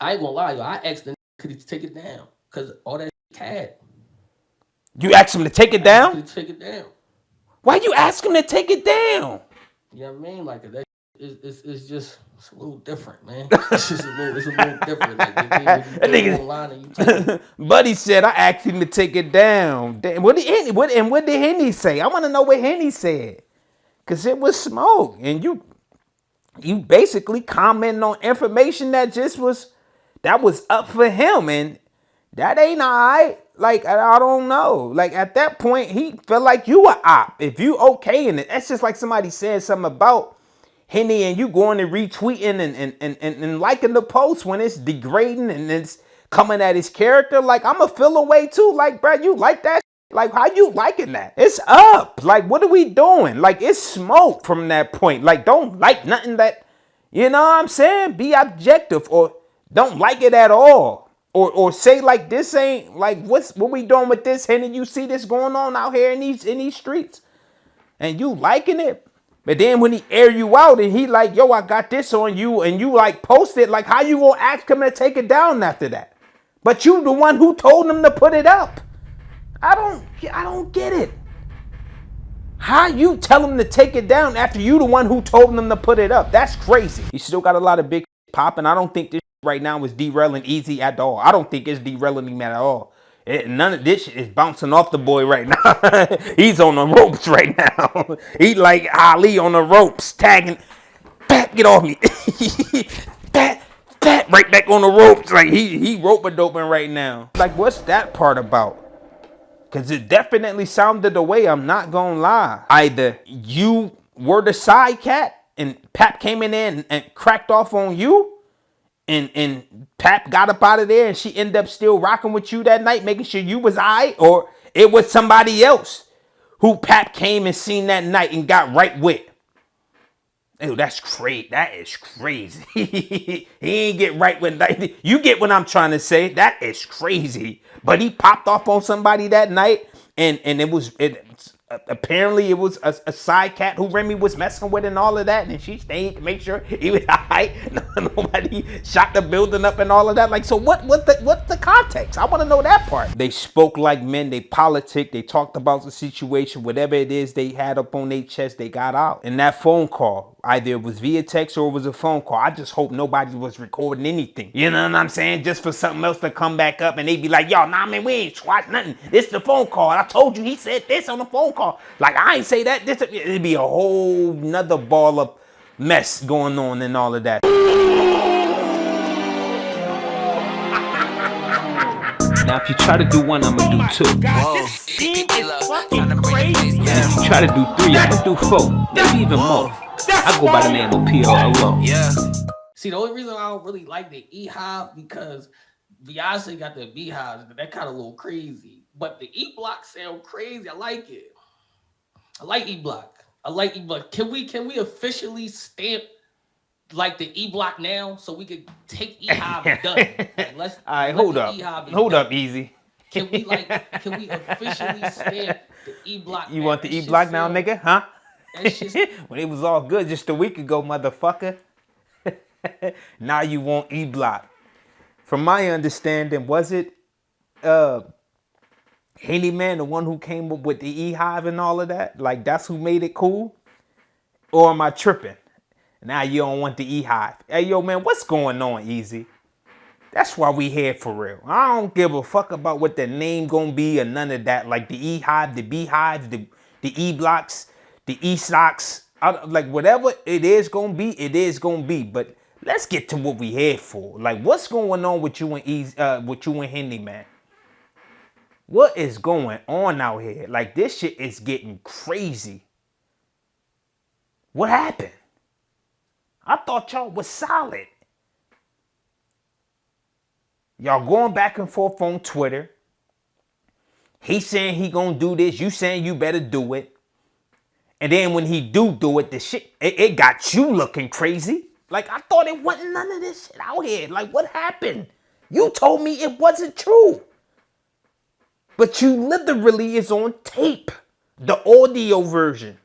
I ain't gonna lie, yo. I asked the could he take it down because all that had. You asked him to take it I asked him down? could he take it down. Why you ask him to take it down? You know what I mean? Like that it's just it's a little different, man. It's a little different. Like when you That go nigga, online and you type in Buddy said I asked him to take it down. Damn, what did Henny say? I want to know what Henny said. Cause it was smoke. And you basically commenting on information that was up for him. And that ain't alright. Like, I don't know. Like, at that point, he felt like you a op. If you okay in it, that's just like somebody saying something about Henny and you going and retweeting and liking the post when it's degrading and it's coming at his character. Like, I'ma feel away too. Like, bro, you like that? Like, how you liking that? It's up. Like, what are we doing? Like, it's smoke from that point. Like, don't like nothing that, you know what I'm saying? Be objective or don't like it at all. Or say like this ain't like what we doing with this, Henny? You see this going on out here in these streets, and you liking it. But then when he air you out and he like, yo, I got this on you, and you like post it, like how you gonna ask him to take it down after that? But you the one who told him to put it up. I don't get it. How you tell him to take it down after you the one who told him to put it up? That's crazy. He still got a lot of big popping. I don't think this right now is derailing Eazy at all. I don't think it's derailing him at all. None of this shit is bouncing off the boy right now. He's on the ropes right now. He like Ali on the ropes, tagging. Pat, get off me. Pat, right back on the ropes. Like he rope-a-doping right now. Like, what's that part about? Because it definitely sounded the way, I'm not gonna lie. Either you were the side cat and Pap came in there and cracked off on you, and Pap got up out of there and she ended up still rocking with you that night, making sure you was alright, or it was somebody else who Pap came and seen that night and got right with. Ew, that's crazy. That is crazy. He ain't get right with that. You get what I'm trying to say. That is crazy. But he popped off on somebody that night, and apparently it was a side cat who Remy was messing with and all of that, and she stayed to make sure he was alright. Nobody shot the building up and all of that. Like, so what's the context? I want to know that part. They spoke like men. They politic. They talked about the situation. Whatever it is they had up on their chest, they got out. And that phone call, either it was via text or it was a phone call. I just hope nobody was recording anything. You know what I'm saying? Just for something else to come back up and they be like, yo, nah, man, we ain't swat nothing. This is the phone call. I told you he said this on the phone call. Like, I ain't say that. It'd be a whole nother ball of mess going on and all of that. Now, if you try to do one, I'ma do two. This scene is fucking crazy. If you try to do three, I'ma do four. Maybe even more. I go by the name of PRLO. Yeah. See, the only reason I don't really like the E Hive because Beyonce got the beehives, that kind of a little crazy. But the E Block sound crazy. I like it. I like E Block. I like E Block. Can we officially stamp like the E Block now so we could take E Hive done? Like, let's All right, let hold the up. E Hive Hold done. up, Eazy. Can we officially stamp the E Block? You now? want the That E shit Block now, sound- nigga? Huh? That shit. When it was all good just a week ago, motherfucker. Now you want E Block. From my understanding, was it Hennyman, the one who came up with the E Hive and all of that? Like, that's who made it cool? Or am I tripping? Now you don't want the E Hive. Hey, yo, man, what's going on, Eazy? That's why we here for real. I don't give a fuck about what the name gonna be or none of that. Like the E Hive, the Beehives, the E Blocks, the E Socks. Like whatever it is gonna be, it is gonna be. But let's get to what we here for. Like, what's going on with you and Henny, man? What is going on out here? Like, this shit is getting crazy. What happened? I thought y'all was solid. Y'all going back and forth on Twitter. He saying he gonna do this. You saying you better do it. And then when he do it, the shit, it got you looking crazy. Like, I thought it wasn't none of this shit out here. Like, what happened? You told me it wasn't true. But you literally is on tape. The audio version.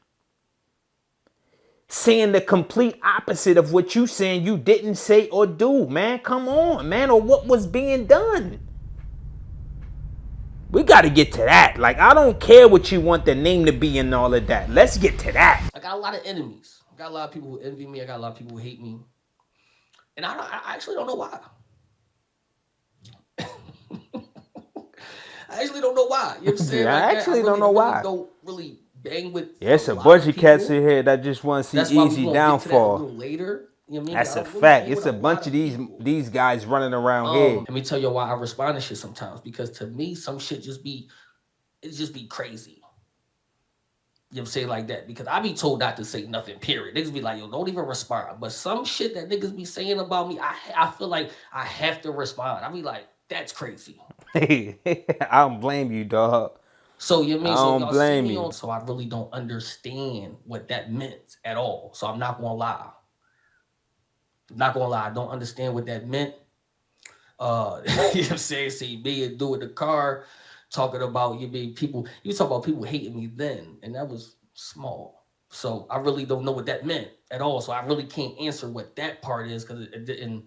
saying the complete opposite of what you saying you didn't say or do, man. Come on, man. Or what was being done. We got to get to that. Like, I don't care what you want the name to be and all of that. Let's get to that. I got a lot of enemies. I got a lot of people who envy me. I got a lot of people who hate me. And I actually don't know why. I actually don't know why. You know what I'm saying? Yeah, like I actually don't know why. Don't really bang with. Yeah, it's a bunch of cats in here that just want to see Eazy downfall. A little later. You know what I mean? That's a fact. It's a bunch of these guys running around here. Let me tell you why I respond to shit sometimes. Because to me, some shit just be crazy. You know what I'm saying? Like that. Because I be told not to say nothing, period. Niggas be like, yo, don't even respond. But some shit that niggas be saying about me, I feel like I have to respond. I be like, that's crazy. I don't blame you, dog. So you mean I so don't blame you. So I really don't understand what that meant at all. So I'm not gonna lie. I don't understand what that meant. You know what I'm saying? See me and doing the car, talking about you talk about people hating me then, and that was small. So I really don't know what that meant at all. So I really can't answer what that part is because it didn't.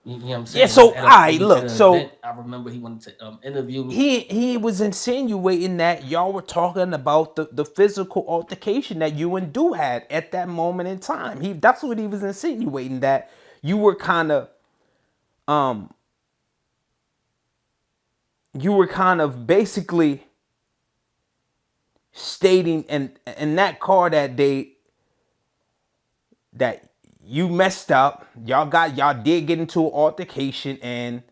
You know what I'm saying? Yeah, so look, so event, I remember he wanted to interview me. He was insinuating that y'all were talking about the physical altercation that you and Do had at that moment in time. That's what he was insinuating, that you were kind of basically stating in that car that day that you messed up. Y'all did get into an altercation, and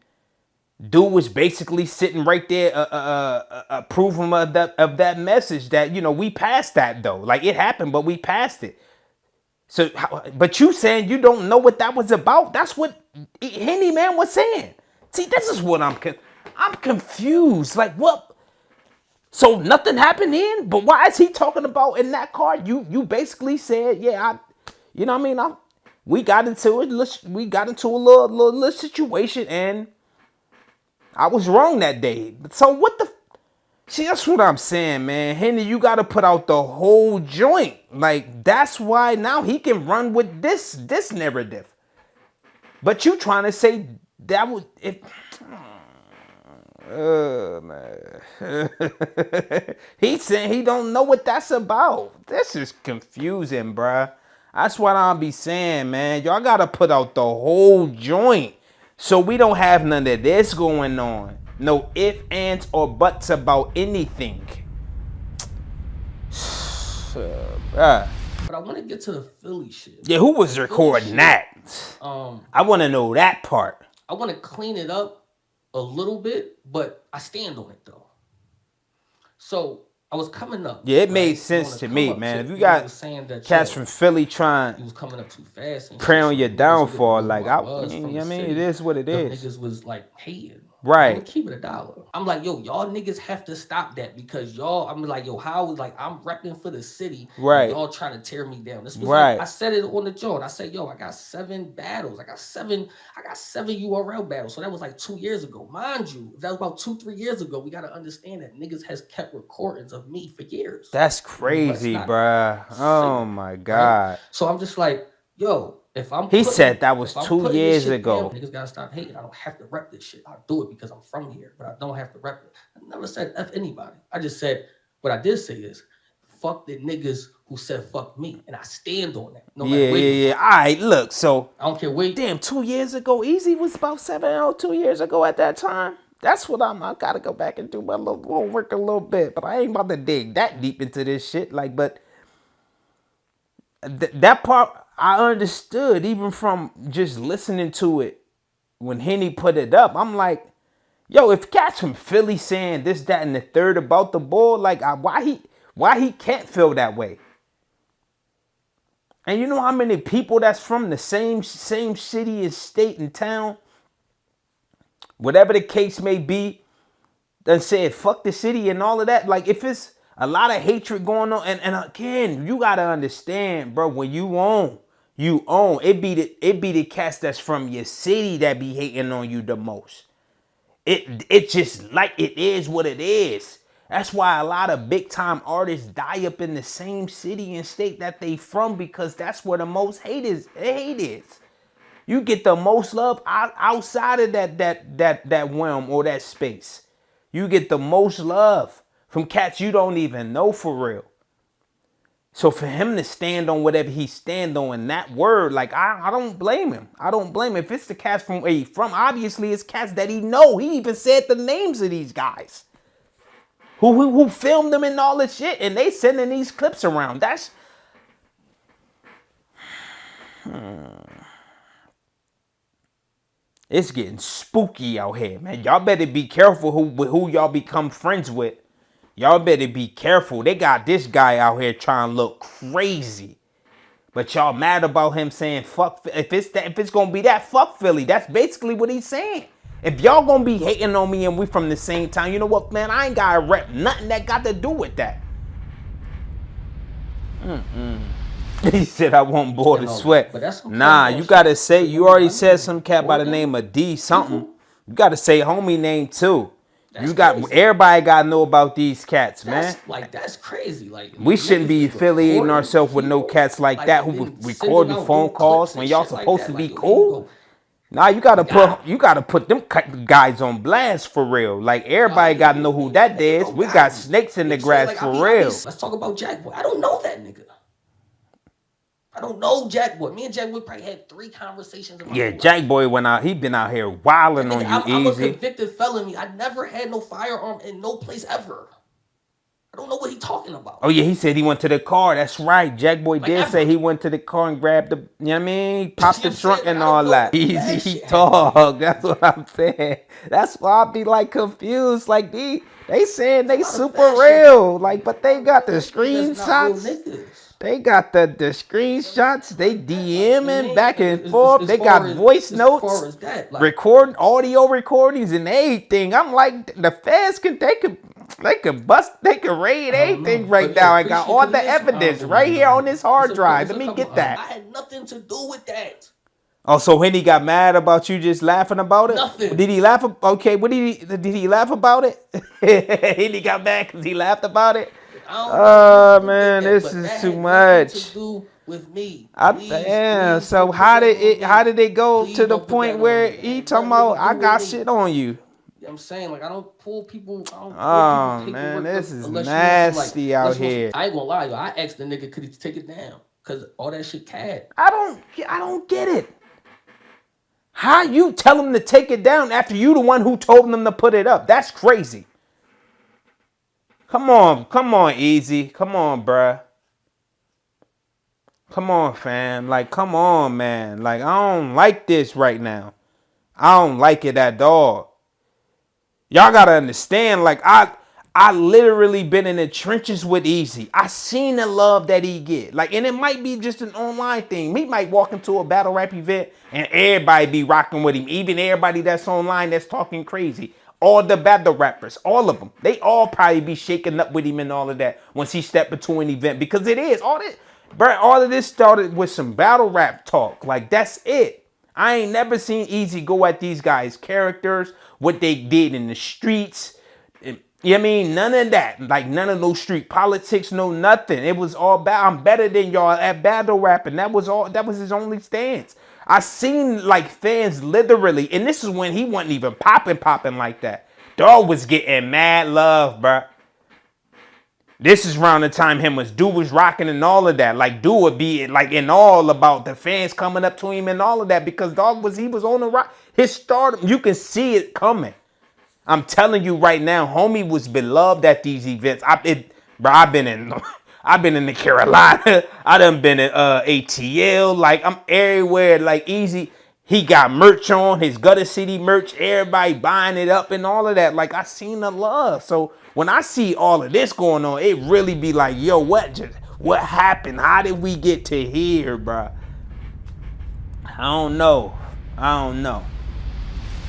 Dude was basically sitting right there, approving of that message that, you know, we passed that though. Like, it happened, but we passed it. So, but you saying you don't know what that was about? That's what Hennyman was saying. See, this is what I'm confused. Like, what? So nothing happened then? But why is he talking about in that car? You basically said, yeah, you know what I mean? We got into it. We got into a little situation, and I was wrong that day. So what the? See, that's what I'm saying, man. Henny, you got to put out the whole joint. Like, that's why now he can run with this narrative. But you trying to say that was it? Man. He's saying he don't know what that's about. This is confusing, bruh. That's what I'll be saying, man. Y'all got to put out the whole joint so we don't have none of this going on. No ifs, ands, or buts about anything. But I want to get to the Philly shit. Yeah, who was recording that? I want to know that part. I want to clean it up a little bit, but I stand on it though. So I was coming up. Yeah, it made sense to me, man. If you got cats from Philly trying, he was coming up too fast, prey on your downfall, like I mean, it is what it is. Niggas was like hating. Right. I'm keep it $1. I'm like, yo, y'all niggas have to stop that because y'all, I'm like, yo, how is like I'm repping for the city. Right. Y'all trying to tear me down. This was right. Like, I said it on the joint. I said, yo, I got 7 battles. I got seven URL battles. So that was like 2 years ago. Mind you, if that was about 2-3 years ago, we gotta understand that niggas has kept recordings of me for years. That's crazy, bruh. Oh my God. Right? So I'm just like, yo, he said that was 2 years ago. Down, niggas gotta stop hating. I don't have to rep this shit. I'll do it because I'm from here, but I don't have to rep it. I never said F anybody. I just said, what I did say is, fuck the niggas who said fuck me. And I stand on that. No matter yeah. All right, look, so. I don't care wait. Damn, 2 years ago, Eazy was about 2 years ago at that time. That's what I gotta go back and do my little work a little bit. But I ain't about to dig that deep into this shit. Like, but that part, I understood even from just listening to it when Henny put it up. I'm like, yo, if cats from Philly saying this, that, and the third about the ball, like, why he can't feel that way? And you know how many people that's from the same city and state and town, whatever the case may be, done said fuck the city and all of that. Like, if it's a lot of hatred going on, and again, you gotta understand, bro, when you own. It be the cats that's from your city that be hating on you the most. It just like it is what it is. That's why a lot of big time artists die up in the same city and state that they from, because that's where the most hate is. You get the most love outside of that realm or that space. You get the most love from cats you don't even know for real. So for him to stand on whatever he stand on in that word, like I don't blame him. I don't blame him. If it's the cats from where he from, obviously it's cats that he know. He even said the names of these guys who filmed them and all this shit, and they sending these clips around. That's It's getting spooky out here, man. Y'all better be careful who y'all become friends with. Y'all better be careful. They got this guy out here trying to look crazy. But y'all mad about him saying fuck. If it's gonna be that, fuck Philly. That's basically what he's saying. If y'all gonna be hating on me and we from the same town, you know what, man? I ain't gotta rep nothing that got to do with that. He said I won't bore the sweat. But that's nah, you gotta say, you already said some cat by the name of D something. You gotta say homie name too. You got crazy. Everybody gotta know about these cats, man. That's crazy. Like we shouldn't be affiliating ourselves with no cats like that who recording phone calls when y'all supposed to be cool. Nah, you gotta put them guys on blast for real. Like everybody gotta know who that is. We got snakes in the grass for real. Let's talk about Jack Boy. I don't know that nigga. I don't know Jack Boy. Me and Jack Boy probably had 3 conversations about Jack Boy went out. He been out here wilding on you, I'm Eazy. a convicted felony. I never had no firearm in no place ever. I don't know what he talking about. Oh yeah, he said he went to the car. That's right. Jack Boy did say he went to the car and grabbed the, you know what I mean? Popped the trunk and all that. Eazy talk. That's what I'm saying. That's why I be like confused. Like they saying they super real. Like, but they got the screenshots. They got the screenshots. They DMing back and forth. They got voice notes, recording audio recordings and everything. I'm like, the feds can raid anything right now. I got all the evidence right here on this hard drive. Let me get that. I had nothing to do with that. Oh, so Henny got mad about you just laughing about it? Nothing. Did he laugh? Okay, what did he laugh about it? Henny got mad because he laughed about it. Oh man, this is too much. To do with me. Damn. So how did it go to the point where he talking about I got shit on you? I'm saying, like, I don't pull people. Oh man, this is nasty out here. I ain't gonna lie, yo. I asked the nigga could he take it down because all that shit cat. I don't get it. How you tell him to take it down after you the one who told them to put it up? That's crazy. Come on, Eazy. Come on, bruh. Come on, fam. Like, come on, man. Like, I don't like this right now. I don't like it at all. Y'all gotta understand, like, I literally been in the trenches with Eazy. I seen the love that he get. Like, and it might be just an online thing. He might walk into a battle rap event and everybody be rocking with him. Even everybody that's online that's talking crazy. All the battle rappers, all of them, they all probably be shaking up with him and all of that once he stepped into an event, because it is all this, bro. All of this started with some battle rap talk. Like, that's it. I ain't never seen Eazy go at these guys' characters, what they did in the streets. You know what I mean? None of that. Like, none of those street politics, no nothing. It was all about, I'm better than y'all at battle rapping. That was his only stance. I seen like fans literally, and this is when he wasn't even popping like that. Dog was getting mad love, bro. This is around the time him was Dude was rocking and all of that. Like Dude would be like in all about the fans coming up to him and all of that, because he was on the rock. His stardom, you can see it coming. I'm telling you right now, homie was beloved at these events. I've been in the Carolina. I done been in ATL. Like, I'm everywhere. Like, Eazy, he got merch on, his Gutter City merch. Everybody buying it up and all of that. Like, I seen the love. So when I see all of this going on, it really be like, yo, what happened? How did we get to here, bro? I don't know.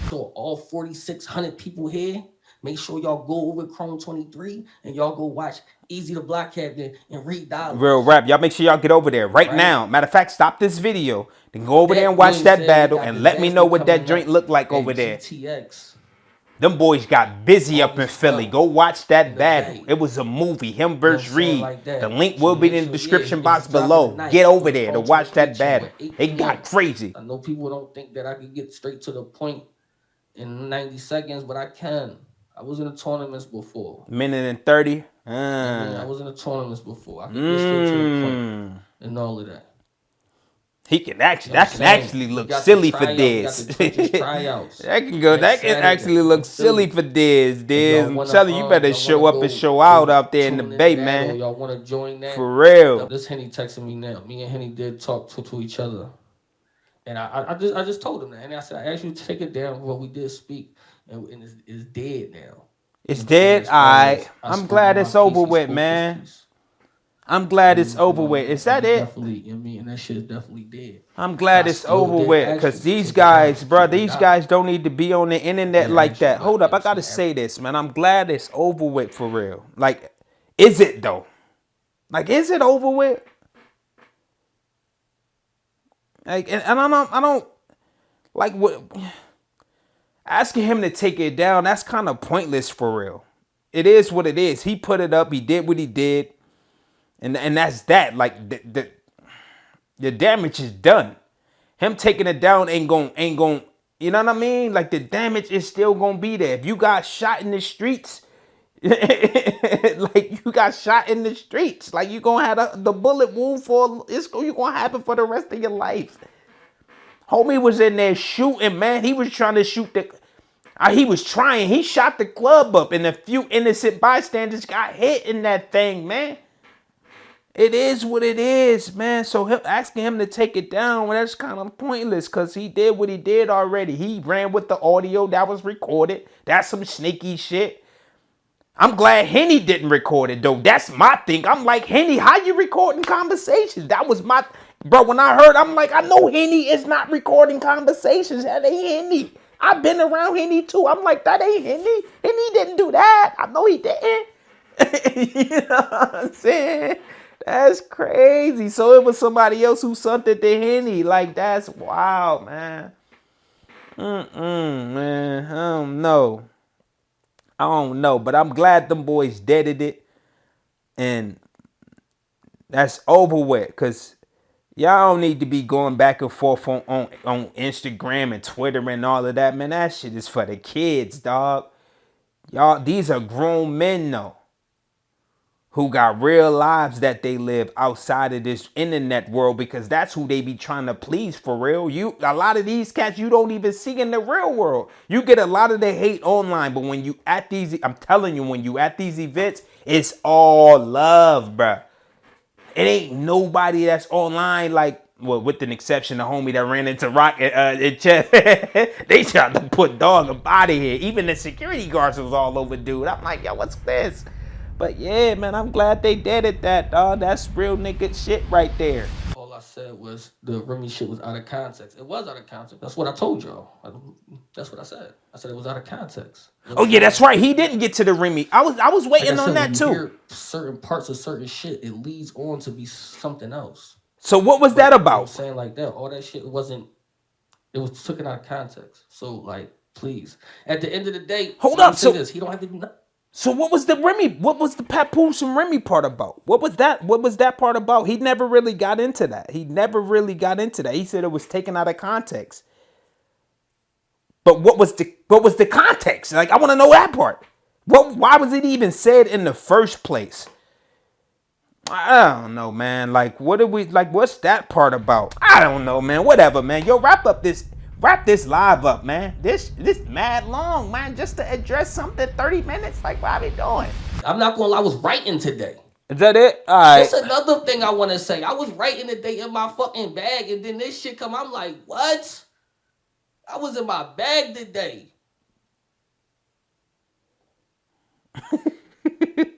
So all 4,600 people here, make sure y'all go over Chrome 23 and y'all go watch Eazy the Black Captain and read dialogue. Real rap. Y'all make sure y'all get over there right now. Matter of fact, stop this video. Then go over there and watch that battle and let me know what that joint looked like over there. GTX. Them boys got busy all up in this Philly. stuff Go watch that in the battle. day. It was a movie. Him You know what I'm versus saying? Reed. Like The that. link So will be make in the sure, yeah, description it's box dropping below. tonight. Get over First there to call to watch that completion battle. with 8 It got p.m. crazy. I know people don't think that I can get straight to the point in 90 seconds, but I can. I was in the tournaments before. Minute and 30. I mean, I was in the tournaments before. I can get straight to the point and all of that. He can You actually know what that I'm can saying? actually We look got the silly for tryout. We got Diz. the Twitches tryouts That can go. next That can actually Saturday look in silly Philly. for Diz. If y'all I'm wanna telling you, better y'all wanna show up and go show out go out there in the tune Bay, into that, or man. y'all wanna join that, For real. this Henny texting me now. Me and Henny did talk to each other. And I just told him that. And I said, I asked you to take it down what we did speak. And it's dead now. It's You know what I'm saying? dead. As far as I I'm spoke glad my it's piece, over he with, spoke his man. piece. I'm glad it's You over know, with. Is and that he it? definitely, you know what I mean? And that shit is definitely dead. I'm glad I it's still over did with. ask you Cause to these take it down, guys, bro, keep it these down. guys don't need to be on the internet Yeah, like that. but Hold up, I it's gotta not say this, man. I'm glad it's over with for real. Like, is it though? Like, is it over with? Like, and I don't like what asking him to take it down. That's kind of pointless for real. It is what it is. He put it up. He did what he did, and that's that. Like the damage is done. Him taking it down ain't gon' you know what I mean? Like the damage is still gonna be there. If you got shot in the streets, like you got shot in the streets, like you gonna have the bullet wound for you gonna happen for the rest of your life. Homie was in there shooting, man. He was trying to shoot the. He was trying. He shot the club up, and a few innocent bystanders got hit in that thing, man. It is what it is, man. So asking him to take it down, well, that's kind of pointless because he did what he did already. He ran with the audio that was recorded. That's some sneaky shit. I'm glad Henny didn't record it, though. That's my thing. I'm like, Henny, how you recording conversations? That was my... Bro, when I heard, I'm like, I know Henny is not recording conversations. That ain't Henny. I've been around Henny, too. I'm like, that ain't Henny. Henny didn't do that. I know he didn't. You know what I'm saying? That's crazy. So it was somebody else who sent it to Henny. Like, that's wild, man. Man. I don't know. But I'm glad them boys deaded it. And that's over with. Because y'all don't need to be going back and forth on Instagram and Twitter and all of that, man. That shit is for the kids, dog. Y'all, these are grown men, though, who got real lives that they live outside of this internet world, because that's who they be trying to please for real. A lot of these cats you don't even see in the real world. You get a lot of the hate online, but when you at these, I'm telling you, when you at these events, it's all love, bruh. It ain't nobody that's online like, well, with an exception of homie that ran into Rock in chest. They tried to put dog up out of here. Even the security guards was all over dude. I'm like, yo, what's this? But yeah, man, I'm glad they deaded that, dog. That's real nigga shit right there. All I said was the Remy shit was out of context. It was out of context. That's what I told y'all. That's what I said. I said it was out of context. Oh yeah, that's right. He didn't get to the Remy. I was waiting on that when too. you hear certain parts of certain shit, it leads on to be something else. So what was that You know what about? I'm saying? Like that, all that shit wasn't. It was taken out of context. So like, please. At the end of the day, Hold up. So this, he don't have to do. So what was the Remy? What was the Papoose and Remy part about? What was that? What was that part about? He never really got into that. He said it was taken out of context. But what was the context? Like, I want to know that part. Why was it even said in the first place? I don't know, man. Like, what's that part about? I don't know, man. Whatever, man. Yo, wrap this live up, man. This mad long, man, just to address something 30 minutes. Like, what are we doing? I'm not gonna lie, I was writing today. Is that it? All right. That's another thing I want to say. I was writing today in my fucking bag, and then this shit come. I'm like, what? I was in my bag today.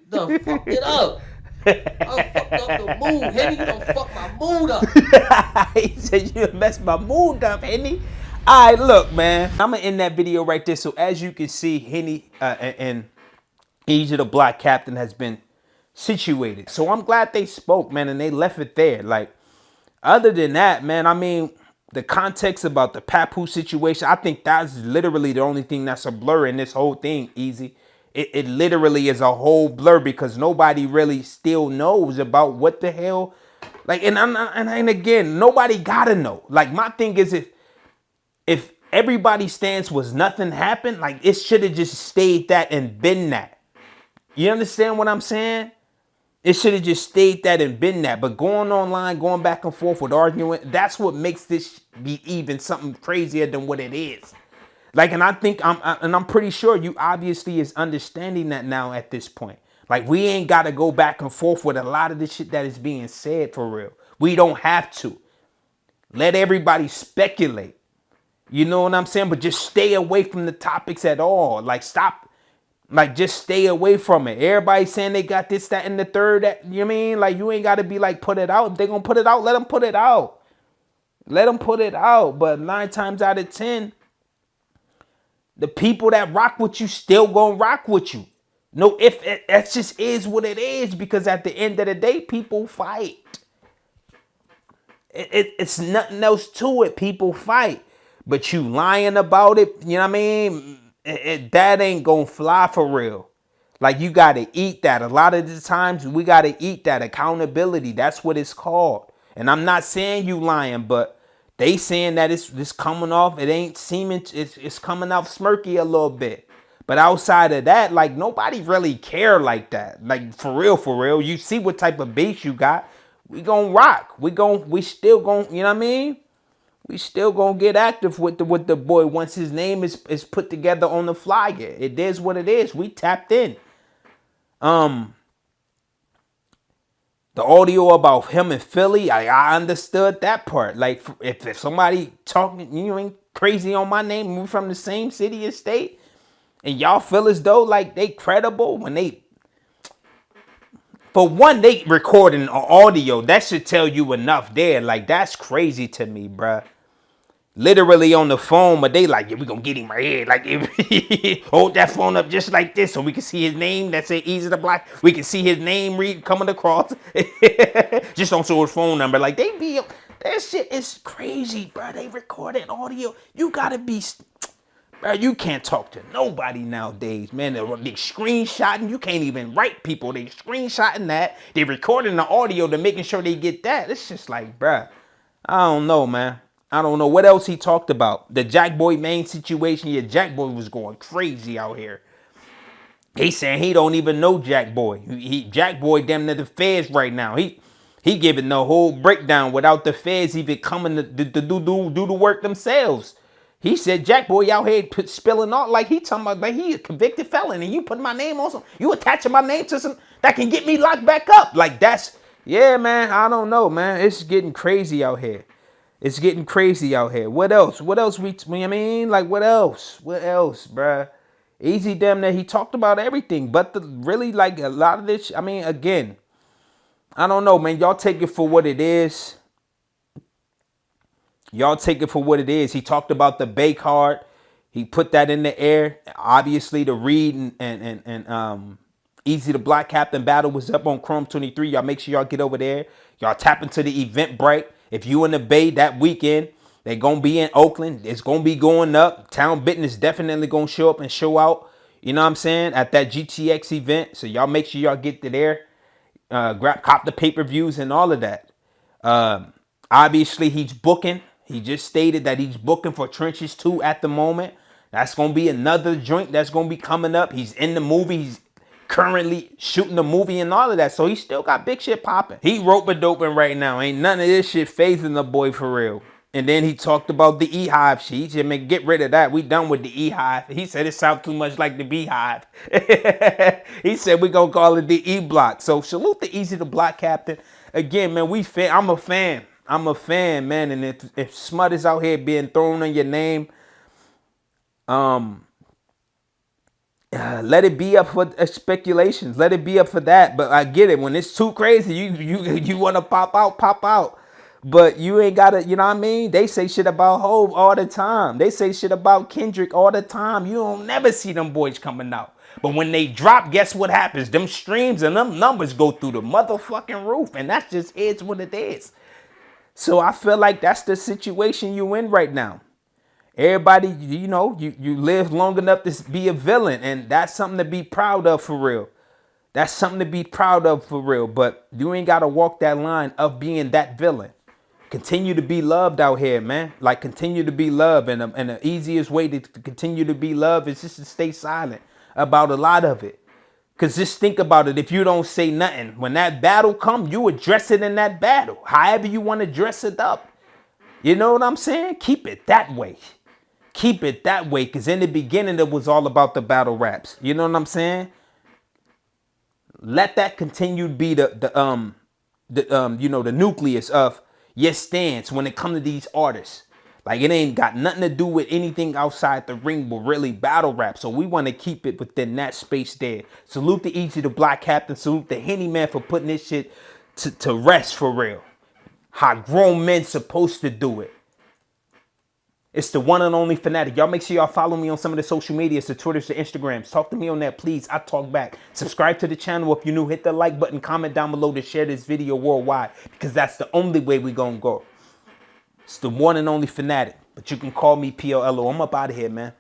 Done fucked it up. I fucked up the mood. Henny, you done fucked my mood up. He said you messed my mood up, Henny. All right, look, man. I'm going to end that video right there. So as you can see, Henny and Eazy the Black Captain has been situated. So I'm glad they spoke, man, and they left it there. Like, other than that, man, I mean, the context about the Papoose situation, I think that's literally the only thing that's a blur in this whole thing, Easy. It literally is a whole blur because nobody really still knows about what the hell. Like, and again, nobody gotta know. Like, my thing is, if everybody's stance was nothing happened, like, it should have just stayed that and been that. You understand what I'm saying? It should have just stayed that and been that. But going online, going back and forth with arguing, that's what makes this be even something crazier than what it is. Like, and I think I'm pretty sure you obviously is understanding that now at this point. Like, we ain't got to go back and forth with a lot of the shit that is being said for real. We don't have to. Let everybody speculate. You know what I'm saying? But just stay away from the topics at all. Like, stop. Like, just stay away from it. Everybody saying they got this, that, and the third. That, you know what I mean? Like, you ain't got to be like, put it out. If they going to put it out, let them put it out. Let them put it out. But 9 times out of 10, the people that rock with you still going to rock with you. No, if that just is what it is. Because at the end of the day, people fight. It's nothing else to it. People fight. But you lying about it, you know what I mean? That ain't gonna fly for real. Like, you gotta eat that. A lot of the times we gotta eat that accountability. That's what it's called. And I'm not saying you lying, but they saying that it's coming off. It ain't seeming. It's coming off smirky a little bit. But outside of that, like, nobody really care like that. Like, for real. You see what type of base you got. We gonna rock. We still gonna, you know what I mean? We still gonna get active with the boy once his name is put together on the flyer. It is what it is. We tapped in. The audio about him in Philly, I understood that part. Like, if somebody talking, you know, ain't crazy on my name, we from the same city and state, and y'all feel as though like they credible when they, for one, they recording audio, that should tell you enough there. Like, that's crazy to me, bruh. Literally on the phone, but they like, yeah, we gonna get him right here. Like, hold that phone up just like this so we can see his name. That say Eazy the Black. We can see his name coming across. Just don't show his phone number. Like, they be, that shit is crazy, bro. They recording audio. You gotta be, bro, you can't talk to nobody nowadays, man. They screenshotting. You can't even write people. They screenshotting that. They recording the audio to making sure they get that. It's just like, bro, I don't know, man. I don't know what else he talked about. The Jack Boy main situation. Yeah, Jack Boy was going crazy out here. He saying he don't even know Jack Boy. Jack Boy damn near the feds right now. He giving the whole breakdown without the feds even coming to do the work themselves. He said Jack Boy out here spilling out like he talking about like he a convicted felon and you put my name on some, you attaching my name to some that can get me locked back up. Like, that's, yeah, man. I don't know, man. It's getting crazy out here. It's getting crazy out here. What else? What else I mean? Like, what else? What else, bruh? Eazy damn near, he talked about everything. But really, like, a lot of this, I mean, again, I don't know, man. Y'all take it for what it is. Y'all take it for what it is. He talked about the Bay card. He put that in the air. Obviously, the Reed and Eazy the Black Captain battle was up on Chrome 23. Y'all make sure y'all get over there. Y'all tap into the Eventbrite. If you in the Bay that weekend, they're going to be in Oakland. It's going to be going up. Town Bitten is definitely going to show up and show out, you know what I'm saying, at that GTX event. So y'all make sure y'all get to there. Cop the pay-per-views and all of that. Obviously, he's booking. He just stated that he's booking for Trenches 2 at the moment. That's going to be another joint that's going to be coming up. He's in the movie. He's currently shooting the movie and all of that. So he still got big shit popping. He rope-a-doping right now. Ain't none of this shit phasing the boy for real. And then he talked about the E-Hive shit. He said, man, get rid of that. We done with the E-Hive. He said it sounds too much like the Beehive. He said we gonna call it the E-Block. So salute the Eazy the Block Captain. Again, man, I'm a fan. I'm a fan, man. And if smut is out here being thrown on your name, let it be up for speculations. Let it be up for that. But I get it. When it's too crazy, you want to pop out. But you ain't got to, you know what I mean? They say shit about Hove all the time. They say shit about Kendrick all the time. You don't never see them boys coming out. But when they drop, guess what happens? Them streams and them numbers go through the motherfucking roof. And that just is what it is. So I feel like that's the situation you in right now. Everybody, you know, you live long enough to be a villain, and that's something to be proud of for real. That's something to be proud of for real. But you ain't gotta walk that line of being that villain. Continue to be loved out here, man. Like continue to be loved, and the easiest way to continue to be loved is just to stay silent about a lot of it. Cause just think about it. If you don't say nothing, when that battle come, you address it in that battle. However you want to dress it up. You know what I'm saying? Keep it that way. Keep it that way. Cause in the beginning, it was all about the battle raps. You know what I'm saying? Let that continue to be the nucleus of your stance when it comes to these artists. Like it ain't got nothing to do with anything outside the ring, but really battle rap. So we want to keep it within that space there. Salute to Eazy the Black Captain. Salute to Henny Man for putting this shit to rest for real. How grown men supposed to do it. It's the one and only Fanatic. Y'all make sure y'all follow me on some of the social medias, the Twitters, the Instagrams. Talk to me on that, please. I talk back. Subscribe to the channel if you're new. Hit the like button. Comment down below to share this video worldwide because that's the only way we gonna go. It's the one and only Fanatic. But you can call me PLLO. I'm up out of here, man.